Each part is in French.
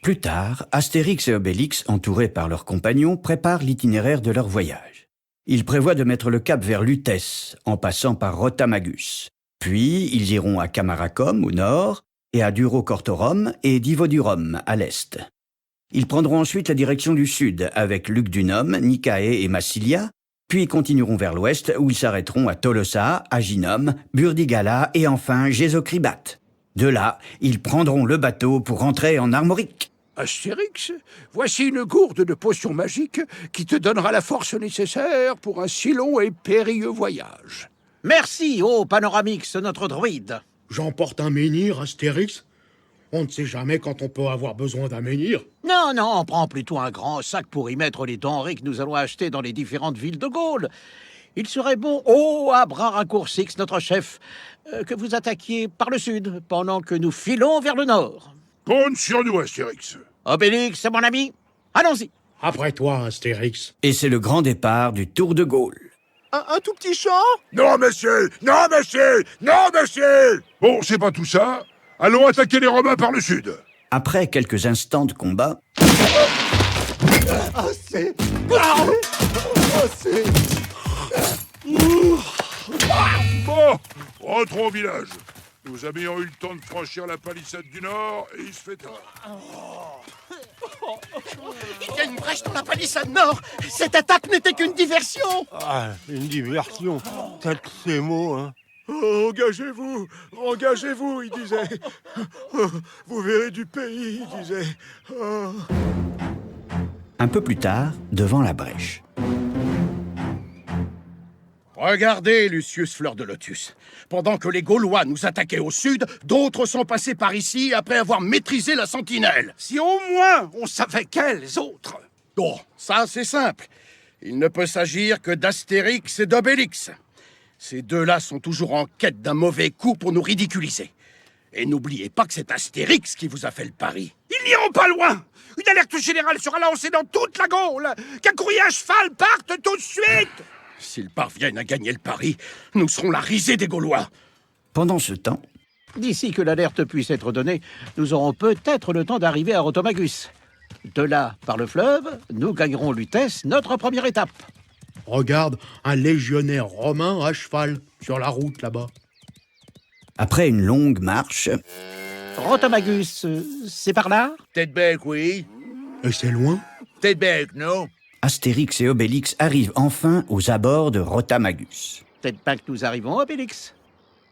Plus tard, Astérix et Obélix, entourés par leurs compagnons, préparent l'itinéraire de leur voyage. Ils prévoient de mettre le cap vers Lutèce, en passant par Rotamagus. Puis, ils iront à Camaracum, au nord, et à Durocortorum et Divodurum, à l'est. Ils prendront ensuite la direction du sud, avec Lugdunum, Nicae et Massilia, puis continueront vers l'ouest, où ils s'arrêteront à Tolosa, Aginum, Burdigala et enfin Gésocribat. De là, ils prendront le bateau pour rentrer en Armorique. Astérix, voici une gourde de potions magiques qui te donnera la force nécessaire pour un si long et périlleux voyage. Merci, ô Panoramix, notre druide. J'emporte un menhir, Astérix. On ne sait jamais quand on peut avoir besoin d'un menhir. Non, on prend plutôt un grand sac pour y mettre les denrées que nous allons acheter dans les différentes villes de Gaule. Il serait bon, ô Abraracoursix, notre chef, que vous attaquiez par le sud, pendant que nous filons vers le nord. Compte sur nous, Astérix. Obélix, mon ami, allons-y. Après toi, Astérix. Et c'est le grand départ du Tour de Gaule. Un tout petit chant? Non, monsieur! Non, monsieur! Non, monsieur! Bon, c'est pas tout ça. Allons attaquer les Romains par le sud. Après quelques instants de combat, Assez! Bon, rentrons au village. Nos amis ont eu le temps de franchir la palissade du nord et il se fait tard. Il y a une brèche dans la palissade nord! Cette attaque n'était qu'une diversion! Ah, une diversion. Peut-être ces mots, hein. Engagez-vous! Engagez-vous, il disait. Vous verrez du pays, il disait. un peu plus tard, devant la brèche. Regardez, Lucius Fleur de Lotus. Pendant que les Gaulois nous attaquaient au sud, d'autres sont passés par ici après avoir maîtrisé la sentinelle. Si au moins on savait quels autres. Oh, ça c'est simple. Il ne peut s'agir que d'Astérix et d'Obélix. Ces deux-là sont toujours en quête d'un mauvais coup pour nous ridiculiser. Et n'oubliez pas que c'est Astérix qui vous a fait le pari. Ils n'iront pas loin. Une alerte générale sera lancée dans toute la Gaule. Qu'un courrier à cheval parte tout de suite. S'ils parviennent à gagner le pari, nous serons la risée des Gaulois. Pendant ce temps, D'ici que l'alerte puisse être donnée, nous aurons peut-être le temps d'arriver à Rotomagus. De là, par le fleuve, nous gagnerons Lutèce, notre première étape. Regarde, un légionnaire romain à cheval sur la route là-bas. après une longue marche, Rotomagus, c'est par là? Tête-bec, oui. Et c'est loin? Tête-bec, non? Astérix et Obélix arrivent enfin aux abords de Rotamagus. Peut-être pas que nous arrivons, Obélix.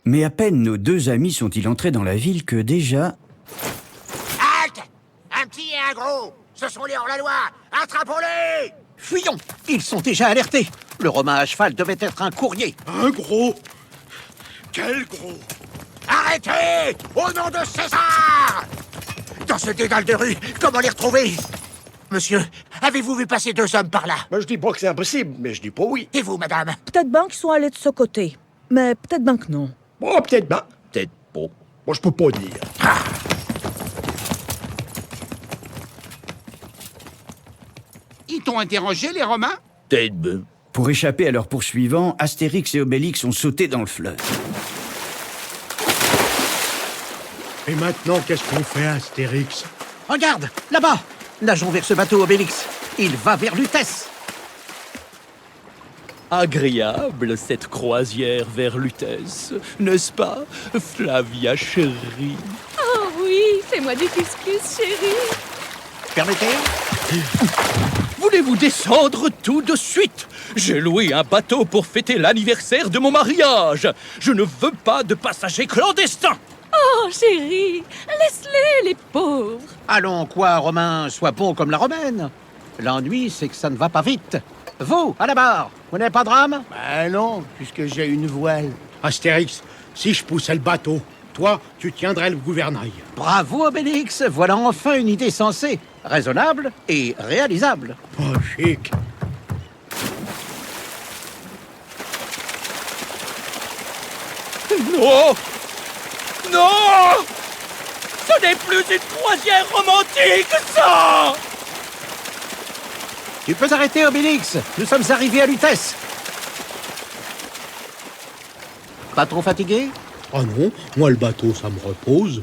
Mais à peine nos deux amis sont-ils entrés dans la ville que déjà... Halte! Un petit et un gros! Ce sont les hors-la-loi! Attrapons-les! Fuyons! Ils sont déjà alertés. Le Romain à cheval devait être un courrier. Un gros? Quel gros? Arrêtez! Au nom de César! Dans ce dédale de rue, comment les retrouver? Monsieur, avez-vous vu passer deux hommes par là? Ben, je dis pas que c'est impossible, mais je dis pas oui. Et vous, madame? Peut-être bien qu'ils sont allés de ce côté. Mais peut-être bien que non. Bon, peut-être ben, peut-être pas. Moi, je peux pas dire. Ils t'ont interrogé, les Romains? Peut-être ben. Pour échapper à leurs poursuivants, Astérix et Obélix ont sauté dans le fleuve. Et maintenant, qu'est-ce qu'on fait, Astérix? Regarde, là-bas! Nageons vers ce bateau, Obélix. Il va vers Lutèce. Agréable, cette croisière vers Lutèce, n'est-ce pas, Flavia chérie? Oh oui, fais-moi du couscous, chérie. Permettez? Voulez-vous descendre tout de suite? J'ai loué un bateau pour fêter l'anniversaire de mon mariage. Je ne veux pas de passagers clandestins. Oh, chérie, laisse-les, les pauvres. Allons, quoi, Romain, sois bon comme la romaine. L'ennui, c'est que ça ne va pas vite. Vous, à la barre, vous n'avez pas de rame? Ben non, puisque j'ai une voile. Astérix, si je poussais le bateau, toi, tu tiendrais le gouvernail. Bravo, Obélix, voilà enfin une idée sensée, raisonnable et réalisable. Oh, chic. Non! Non! Ce n'est plus une croisière romantique, ça! Tu peux arrêter, Obélix. Nous sommes arrivés à Lutèce. Pas trop fatigué? Oh non, moi le bateau, ça me repose.